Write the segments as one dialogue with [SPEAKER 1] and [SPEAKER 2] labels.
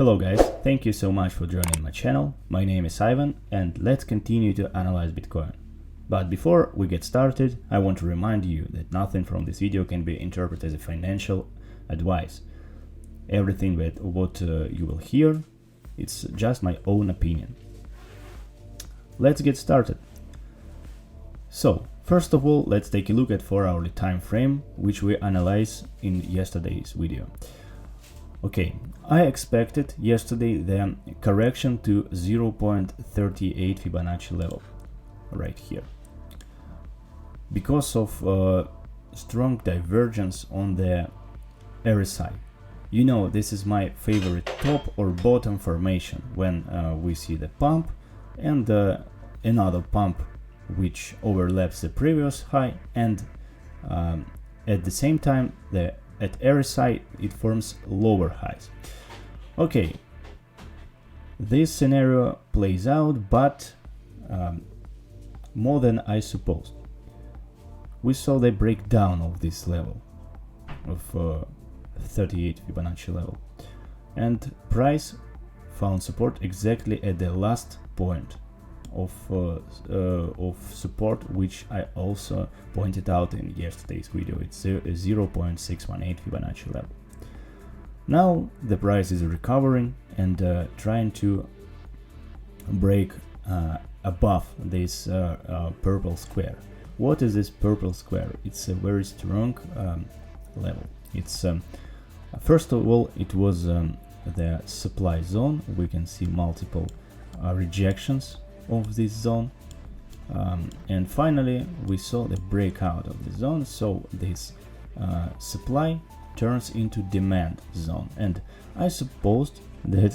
[SPEAKER 1] Hello guys, thank you so much for joining my channel. My name is Ivan and let's continue to analyze Bitcoin. But before we get started, I want to remind you that nothing from this video can be interpreted as a financial advice. Everything what you will hear, it's just my own opinion. Let's get started. So, first of all, let's take a look at 4-hourly time frame, which we analyzed in yesterday's video. Okay, I expected yesterday the correction to 0.38 Fibonacci level, right here, because of strong divergence on the RSI. You know, this is my favorite top or bottom formation when we see the pump and another pump which overlaps the previous high, and at the same time at RSI it forms lower highs. Okay, this scenario plays out, but more than I supposed. We saw the breakdown of this level of 38 Fibonacci level, and price found support exactly at the last point of support, which I also pointed out in yesterday's video. It's 0.618 Fibonacci level. Now the price is recovering and trying to break above this purple square. What is this purple square? It's a very strong level. It's first of all, it was the supply zone. We can see multiple rejections of this zone, and finally we saw the breakout of the zone. So this supply turns into demand zone, and I supposed that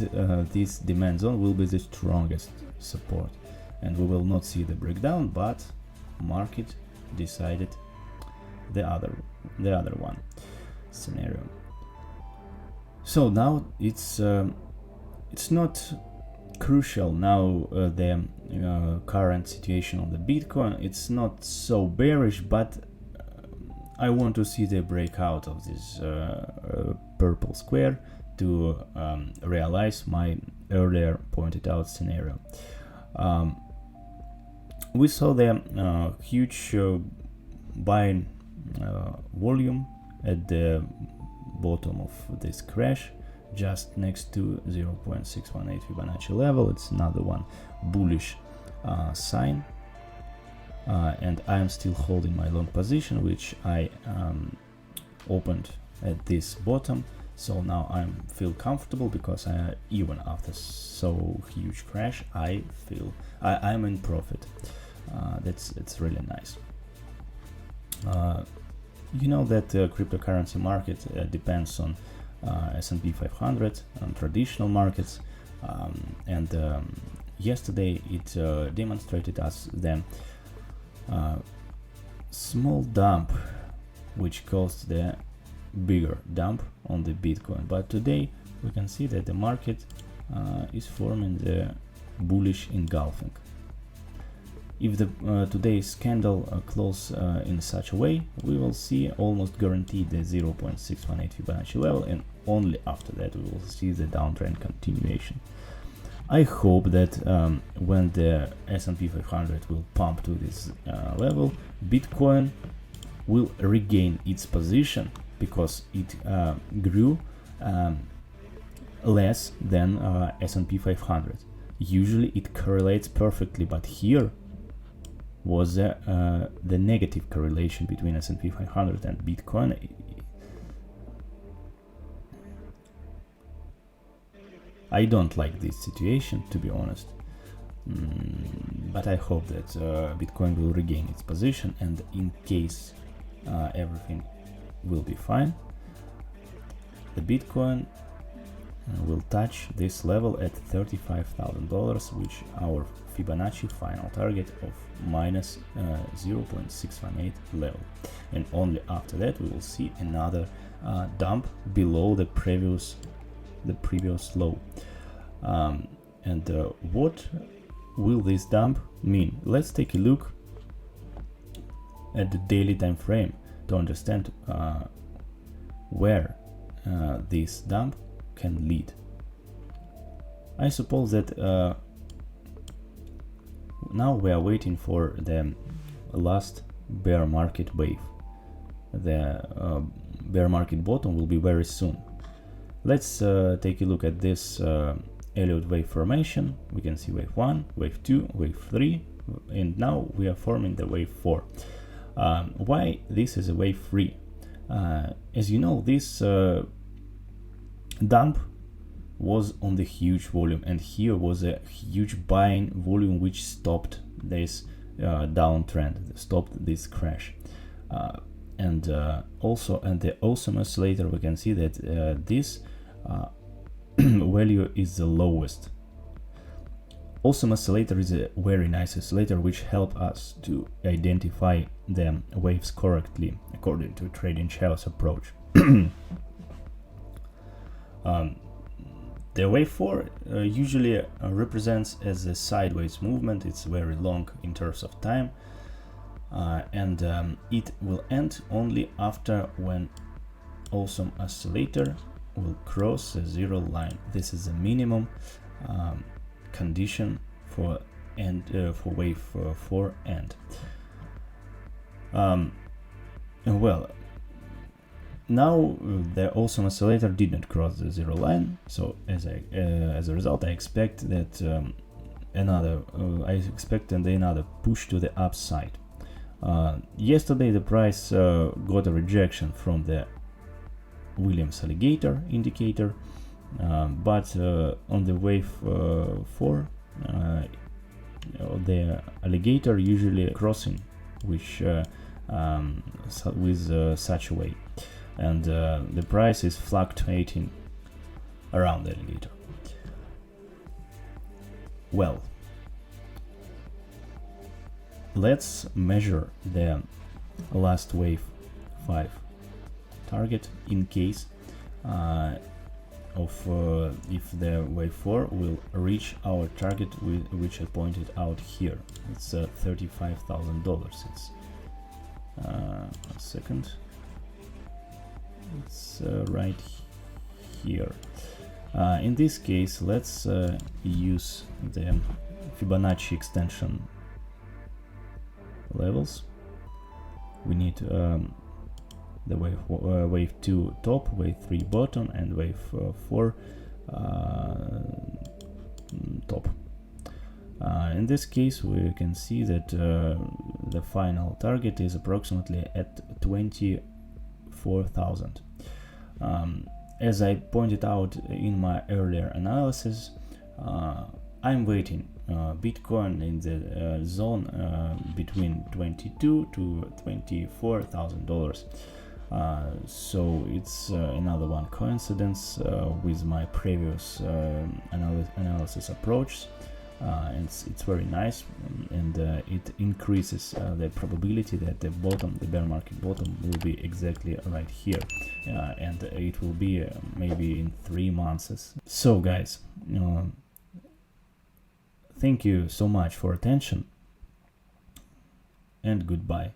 [SPEAKER 1] this demand zone will be the strongest support and we will not see the breakdown, but market decided the other one scenario. So now it's not crucial now, the current situation of the Bitcoin. It's not so bearish, but I want to see the breakout of this purple square to realize my earlier pointed out scenario. We saw the huge buying volume at the bottom of this crash, just next to 0.618 Fibonacci level. It's another one bullish sign, and I am still holding my long position, which I opened at this bottom. So now I feel comfortable because even after so huge crash, I feel I'm in profit. That's really nice. You know that the cryptocurrency market depends on S&P 500 on traditional markets, and yesterday it demonstrated us the small dump which caused the bigger dump on the Bitcoin. But today we can see that the market is forming the bullish engulfing. If the today's candle close in such a way, we will see almost guaranteed the 0.618 Fibonacci level, and only after that we will see the downtrend continuation. I hope that when the S&P 500 will pump to this level, Bitcoin will regain its position, because it grew less than S&P 500. Usually it correlates perfectly, but here was the negative correlation between S&P 500 and Bitcoin. I don't like this situation, to be honest, but I hope that Bitcoin will regain its position, and in case everything will be fine, the Bitcoin will touch this level at $35,000, which our Fibonacci final target of minus 0.618 level, and only after that we will see another dump below the previous low. And what will this dump mean? Let's take a look at the daily time frame to understand where this dump can lead. I suppose that now we are waiting for the last bear market wave. The bear market bottom will be very soon. Let's take a look at this Elliott wave formation. We can see wave 1, wave 2, wave 3, and now we are forming the wave 4. Why this is a wave 3? As you know, this dump was on the huge volume, and here was a huge buying volume which stopped this downtrend, stopped this crash. And also on the awesome oscillator we can see that this value is the lowest. Awesome oscillator is a very nice oscillator which help us to identify the waves correctly according to trading shadows approach. The wave 4 usually represents as a sideways movement. It's very long in terms of time, and it will end only after when awesome oscillator will cross a zero line. This is a minimum condition for for wave 4 end. Well, now the awesome oscillator did not cross the zero line, so as a result, I expect that another push to the upside. Yesterday the price got a rejection from the Williams alligator indicator, but on the wave 4 the alligator usually crossing which with such a way, and the price is fluctuating around the alligator. Well, let's measure the last wave 5 target in case if the wave 4 will reach our target, which I pointed out here. It's $35,000. It's a second. It's right here. In this case, let's use the Fibonacci extension levels. We need the wave 2 top, wave 3 bottom, and wave 4 top. In this case, we can see that the final target is approximately at 24,000. As I pointed out in my earlier analysis, I'm waiting Bitcoin in the zone between $22,000 to $24,000. So it's another one coincidence with my previous analysis approach. It's very nice, and it increases the probability that the bear market bottom will be exactly right here, and it will be maybe in 3 months. So guys, thank you so much for attention, and goodbye.